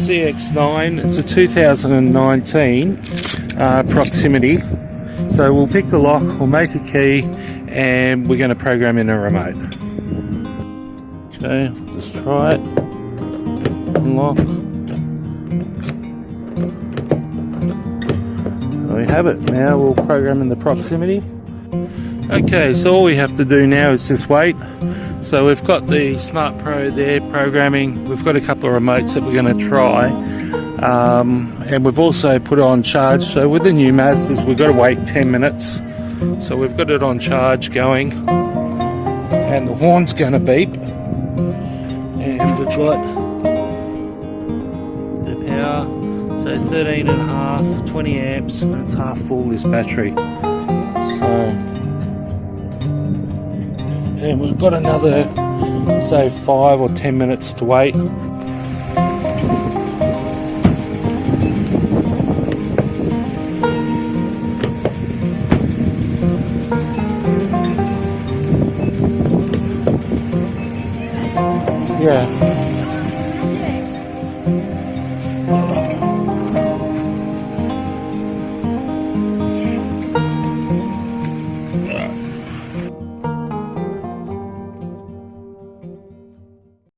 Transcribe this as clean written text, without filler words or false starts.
Cx9. It's a 2019 proximity. So we'll pick the lock, we'll make a key, and we're going to program in a remote. Okay, let's try it. Unlock. There we have it. Now we'll program in the proximity. Okay, so all we have to do now is just wait. So we've got the Smart Pro there programming. We've got a couple of remotes that we're going to try. And we've also put it on charge. So with the new Mazdas, we've got to wait 10 minutes. So we've got it on charge going. And the horn's going to beep. And we've got the power. So 13.5, 20 amps, and it's half full, this battery. And we've got another, say, 5 or 10 minutes to wait. Yeah.